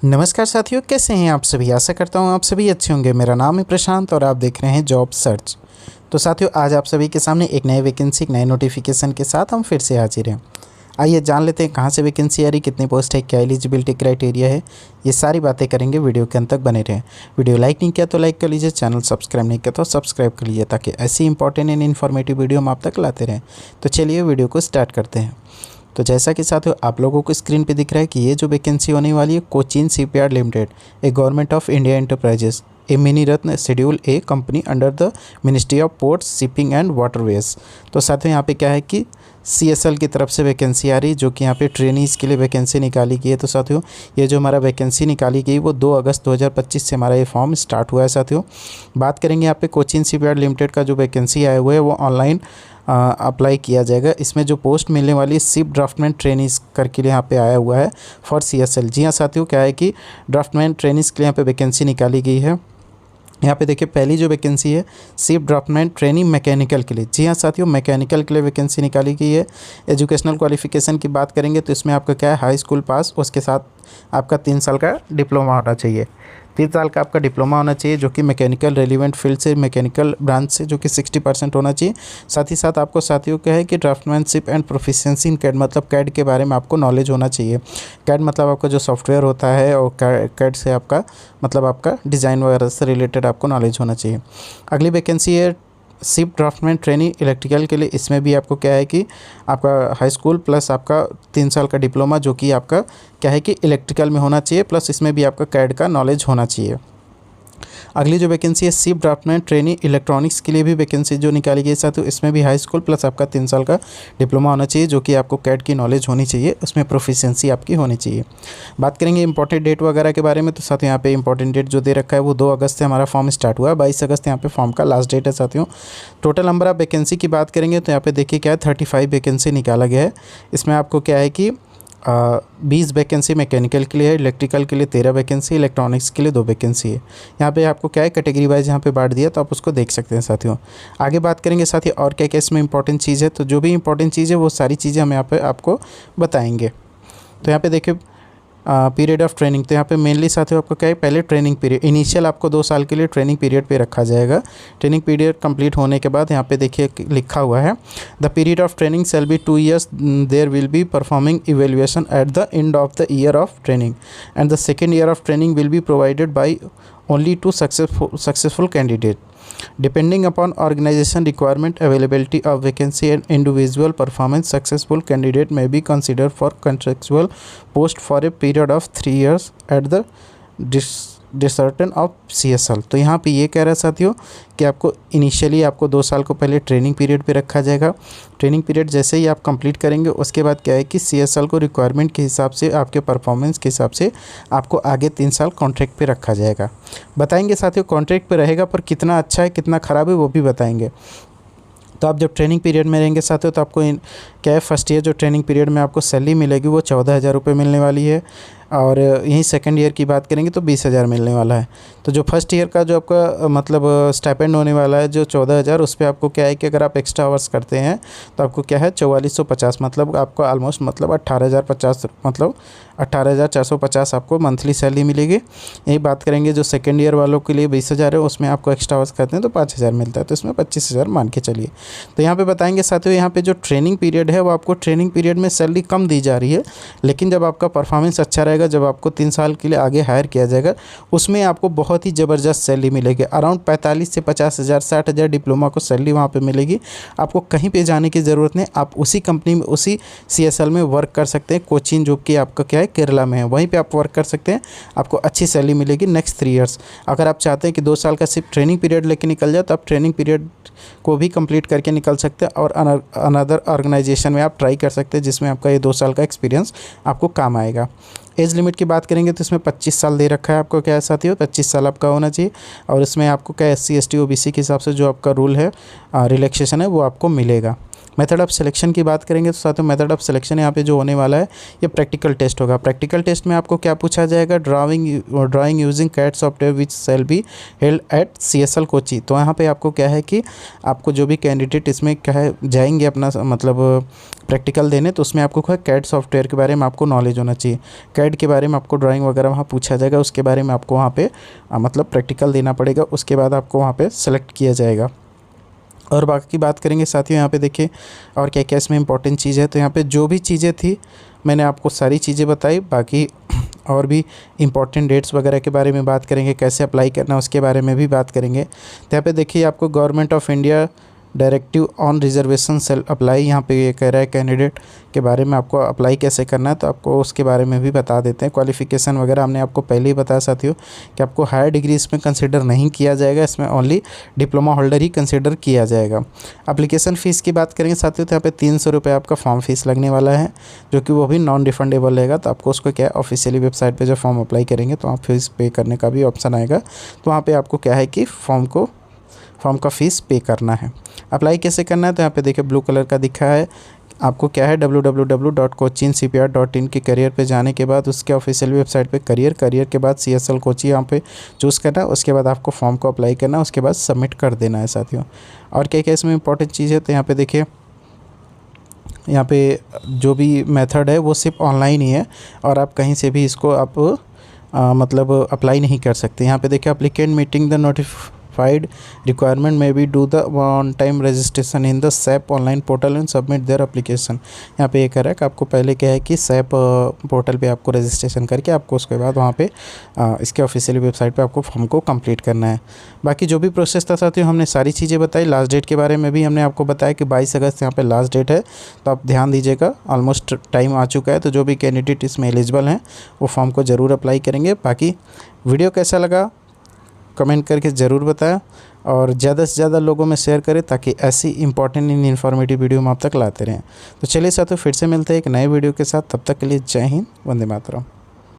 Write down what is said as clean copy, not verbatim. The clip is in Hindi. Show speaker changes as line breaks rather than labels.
नमस्कार साथियों, कैसे हैं आप सभी। आशा करता हूं आप सभी अच्छे होंगे। मेरा नाम है प्रशांत और आप देख रहे हैं जॉब सर्च। तो साथियों, आज आप सभी के सामने एक नए वैकेंसी, एक नए नोटिफिकेशन के साथ हम फिर से हाजिर हैं। आइए जान लेते हैं कहां से वैकेंसी आ रही, कितनी पोस्ट है, क्या एलिजिबिलिटी क्राइटेरिया है। ये सारी बातें करेंगे, वीडियो के अंत तक बने रहें। वीडियो लाइक नहीं किया तो लाइक कर लीजिए, चैनल सब्सक्राइब नहीं किया तो सब्सक्राइब कर लीजिए, ताकि ऐसी इंपॉर्टेंट एंड इन्फॉर्मेटिव वीडियो हम आप तक लाते रहें। तो चलिए वीडियो को स्टार्ट करते हैं। तो जैसा कि साथियों आप लोगों को स्क्रीन पे दिख रहा है कि ये जो वैकेंसी होने वाली है, Cochin shipyard limited, A government of India enterprises, A mini Ratna schedule A company under the ministry of ports, shipping and waterways. तो साथियों यहाँ पे क्या है कि CSL की तरफ से वैकेंसी आ रही, जो कि यहाँ पे ट्रेनीज़ के लिए वैकेंसी निकाली गई है। तो साथियों ये जो हमारा वैकेंसी निकाली गई वो 2 अगस्त 2025 से हमारा ये फॉर्म स्टार्ट हुआ है। साथियों बात करेंगे यहाँ पे कोचीन शिपयार्ड लिमिटेड का जो वैकेंसी आया हुआ है वो ऑनलाइन अप्लाई किया जाएगा। इसमें जो पोस्ट मिलने वाली है शिप ड्राफ्टमैन ट्रेनीज़ करके यहाँ पे आया हुआ है फॉर CSL। जी हाँ साथियों, क्या है कि ड्राफ्टमैन ट्रेनीज़ के लिए यहाँ पे वैकेंसी निकाली गई है। यहाँ पे देखिए पहली जो वैकेंसी है शिप ड्राफ्टमैन ट्रेनिंग मैकेनिकल के लिए। जी हाँ साथियों, मैकेनिकल के लिए वैकेंसी निकाली गई है। एजुकेशनल क्वालिफिकेशन की बात करेंगे तो इसमें आपका क्या है, हाई स्कूल पास, उसके साथ आपका 3 साल का डिप्लोमा होना चाहिए। 3 साल का आपका डिप्लोमा होना चाहिए, जो कि मैकेनिकल रेलिवेंट फील्ड से, मैकेनिकल ब्रांच से, जो कि 60% होना चाहिए। साथ ही साथ आपको साथियों क्या है कि draughtsmanship and proficiency in CAD, मतलब कैड के बारे में आपको नॉलेज होना चाहिए। कैड मतलब आपका जो सॉफ्टवेयर होता है, और कैड से आपका मतलब आपका डिज़ाइन वगैरह से रिलेटेड आपको नॉलेज होना चाहिए। अगली वैकेंसी है शिप ड्राफ्टमैन ट्रेनी इलेक्ट्रिकल के लिए। इसमें भी आपको क्या है कि आपका हाई स्कूल प्लस आपका 3 साल का डिप्लोमा, जो कि आपका क्या है कि इलेक्ट्रिकल में होना चाहिए, प्लस इसमें भी आपका कैड का नॉलेज होना चाहिए। अगली जो वैकेंसी है शिप ड्राफ्टमैन ट्रेनी इलेक्ट्रॉनिक्स के लिए भी वैकेंसी जो निकाली गई साथियों, इसमें भी हाई स्कूल प्लस आपका 3 साल का डिप्लोमा होना चाहिए, जो कि आपको कैड की नॉलेज होनी चाहिए, उसमें प्रोफिशिएंसी आपकी होनी चाहिए। बात करेंगे इंपॉर्टेंट डेट वगैरह के बारे में, तो साथियों यहाँ पे इंपॉर्टेंट डेट जो दे रखा है वो 2 अगस्त से हमारा फॉर्म स्टार्ट हुआ है। 22 अगस्त यहाँ पे फॉर्म का लास्ट डेट है साथियों। टोटल नंबर ऑफ वैकेंसी की बात करेंगे तो यहाँ पे देखिए क्या है, 35 वैकेंसी निकाला गया है। इसमें आपको क्या है कि 20 वैकेंसी मैकेनिकल के लिए है, इलेक्ट्रिकल के लिए 13 वैकेंसी, इलेक्ट्रॉनिक्स के लिए 2 वैकेंसी है। यहाँ पे आपको क्या है कैटेगरी वाइज यहाँ पे बांट दिया, तो आप उसको देख सकते हैं साथियों। आगे बात करेंगे साथियों और क्या क्या इसमें इंपॉर्टेंट चीज़ है, तो जो भी इंपॉर्टेंट चीज़ है वो सारी चीज़ें हम यहाँ पे आपको बताएंगे। तो यहाँ पे देखिए पीरियड ऑफ ट्रेनिंग, तो यहाँ पे मेनली साथियों आपको क्या है, पहले ट्रेनिंग पीरियड इनिशियल आपको 2 साल के लिए ट्रेनिंग पीरियड पे रखा जाएगा। ट्रेनिंग पीरियड कंप्लीट होने के बाद यहाँ पे देखिए लिखा हुआ है, the period of training shall be 2 years, there will be performing evaluation at the end of the year of training, and the second year of training will be provided by only to successful candidate, depending upon organization requirement, availability of vacancy and individual performance. Successful candidate may be considered for contractual post for a period of 3 years at the discretion of CSL। तो यहाँ पे ये कह रहा है साथियों कि आपको इनिशियली आपको 2 साल को पहले ट्रेनिंग पीरियड पे रखा जाएगा। ट्रेनिंग पीरियड जैसे ही आप कंप्लीट करेंगे उसके बाद क्या है कि CSL को रिक्वायरमेंट के हिसाब से, आपके परफॉर्मेंस के हिसाब से आपको आगे 3 साल कॉन्ट्रैक्ट पे रखा जाएगा। बताएंगे साथियों कॉन्ट्रैक्ट पे रहेगा, पर कितना अच्छा है कितना ख़राब है वो भी बताएंगे। तो आप जब ट्रेनिंग पीरियड में रहेंगे साथियों तो आपको क्या है, फर्स्ट ईयर जो ट्रेनिंग पीरियड में आपको सैलरी मिलेगी वो 14,000 रुपये मिलने वाली है, और यहीं सेकंड ईयर की बात करेंगे तो 20,000 मिलने वाला है। तो जो फर्स्ट ईयर का जो आपका मतलब स्टाइपेंड होने वाला है जो 14,000, उस पर आपको क्या है कि अगर आप एक्स्ट्रा आवर्स करते हैं तो आपको क्या है 4450, मतलब आपको ऑलमोस्ट मतलब 18,050, मतलब 18,450 आपको मंथली सैलरी मिलेगी। यही बात करेंगे जो सेकेंड ईयर वालों के लिए 20,000 है, उसमें आपको एक्स्ट्रा आवर्स करते हैं तो 5,000 मिलता है, तो इसमें 25,000 मान के चलिए। तो यहाँ पे बताएंगे साथियों, यहाँ पे जो ट्रेनिंग पीरियड है वो आपको ट्रेनिंग पीरियड में सैलरी कम दी जा रही है, लेकिन जब आपका परफॉर्मेंस अच्छा रहेगा, जब आपको 3 साल के लिए आगे हायर किया जाएगा, उसमें आपको बहुत ही ज़बरदस्त सैलरी मिलेगी। अराउंड 45 से 50,000, 60,000 डिप्लोमा को सैलरी वहाँ पे मिलेगी। आपको कहीं पे जाने की ज़रूरत नहीं, आप उसी कंपनी में, उसी CSL में वर्क कर सकते हैं। कोचीन जो कि आपका क्या है केरला में है, वहीं पे आप वर्क कर सकते हैं, आपको अच्छी सैलरी मिलेगी नेक्स्ट 3 ईयर्स। अगर आप चाहते हैं कि 2 साल का सिर्फ ट्रेनिंग पीरियड लेके निकल जाए तो आप ट्रेनिंग पीरियड को भी कंप्लीट करके निकल सकते हैं, और अनदर ऑर्गेनाइजेशन में आप ट्राई कर सकते हैं जिसमें आपका ये 2 साल का एक्सपीरियंस आपको काम आएगा। एज लिमिट की बात करेंगे तो इसमें 25 साल दे रखा है आपको, क्या है साथियों 25 साल आपका होना चाहिए, और इसमें आपको क्या SC ST OBC के हिसाब से जो आपका रूल है रिलैक्सेशन है वो आपको मिलेगा। मेथड ऑफ सिलेक्शन की बात करेंगे तो साथियों मेथड ऑफ सिलेक्शन यहाँ पे जो होने वाला है ये प्रैक्टिकल टेस्ट होगा। प्रैक्टिकल टेस्ट में आपको क्या पूछा जाएगा, drawing using CAD software which shall be held at CSL Kochi. तो यहाँ पे आपको क्या है कि आपको जो भी कैंडिडेट इसमें क्या है जाएंगे अपना मतलब प्रैक्टिकल देने, तो उसमें आपको कैड सॉफ्टवेयर के बारे में आपको नॉलेज होना चाहिए। कैड के बारे में आपको ड्राइंग वगैरह वहाँ पूछा जाएगा, उसके बारे में आपको वहाँ पे मतलब प्रैक्टिकल देना पड़ेगा, उसके बाद आपको वहाँ पे सेलेक्ट किया जाएगा। और बाकी बात करेंगे साथियों यहाँ पे देखिए और क्या क्या इसमें इंपॉर्टेंट चीज़ है। तो यहाँ पे जो भी चीज़ें थी मैंने आपको सारी चीज़ें बताई। बाकी और भी इंपॉर्टेंट डेट्स वगैरह के बारे में बात करेंगे, कैसे अप्लाई करना उसके बारे में भी बात करेंगे। तो यहाँ पे देखिए आपको government of India directive on reservation cell apply, यहाँ पे ये कह रहा है कैंडिडेट के बारे में आपको अप्लाई कैसे करना है, तो आपको उसके बारे में भी बता देते हैं। क्वालिफ़िकेशन वगैरह हमने आपको पहले ही बताया साथियों कि आपको हायर डिग्री इसमें कंसिडर नहीं किया जाएगा, इसमें ओनली डिप्लोमा होल्डर ही कंसिडर किया जाएगा। एप्लीकेशन फ़ीस की बात करेंगे साथियों तो यहाँ पे 300 रुपये आपका फॉर्म फीस लगने वाला है, जो कि वो भी नॉन रिफंडेबल रहेगा। तो आपको उसको क्या है ऑफिशियली वेबसाइट पर जब फॉर्म अप्लाई करेंगे तो आप फीस पे करने का भी ऑप्शन आएगा, तो वहाँ पर आपको क्या है कि फॉर्म का फ़ीस पे करना है। अप्लाई कैसे करना है तो यहाँ पे देखिए ब्लू कलर का दिखा है, आपको क्या है www.cochincpr.in के करियर पे जाने के बाद उसके ऑफिशियल वेबसाइट पे करियर के बाद CSL कोची यहाँ पे चूज़ करना है, उसके बाद आपको फॉर्म को अप्लाई करना है, उसके बाद सबमिट कर देना है साथियों। और क्या क्या इसमें इंपॉर्टेंट चीज़ है तो यहाँ पे देखिए यहाँ पे जो भी मेथड है वो सिर्फ ऑनलाइन ही है और आप कहीं से भी इसको आप मतलब अप्लाई नहीं कर सकते। यहाँ पे देखिए applicant meeting the notified requirement में be do the one time registration in the SAP online portal and submit their application. यहाँ पे ये कह रहा है कि आपको पहले क्या है कि SAP पोर्टल पे आपको रजिस्ट्रेशन करके आपको उसके बाद वहाँ पे इसके ऑफिशियल वेबसाइट पे आपको फॉर्म को कंप्लीट करना है। बाकी जो भी प्रोसेस था साथियों हमने सारी चीज़ें बताई। लास्ट डेट के बारे में भी हमने आपको बताया कि 22 अगस्त यहाँ पे लास्ट डेट है, तो आप ध्यान दीजिएगा, ऑलमोस्ट टाइम आ चुका है। तो जो भी कैंडिडेट इसमें एलिजिबल हैं वो फॉर्म को ज़रूर अप्लाई करेंगे। बाकी वीडियो कैसा लगा कमेंट करके ज़रूर बताएं और ज़्यादा से ज़्यादा लोगों में शेयर करें ताकि ऐसी इंपॉर्टेंट इन इन्फॉर्मेटिव वीडियो हम आप तक लाते रहें। तो चलिए साथियों फिर से मिलते हैं एक नए वीडियो के साथ, तब तक के लिए जय हिंद, वंदे मातरम।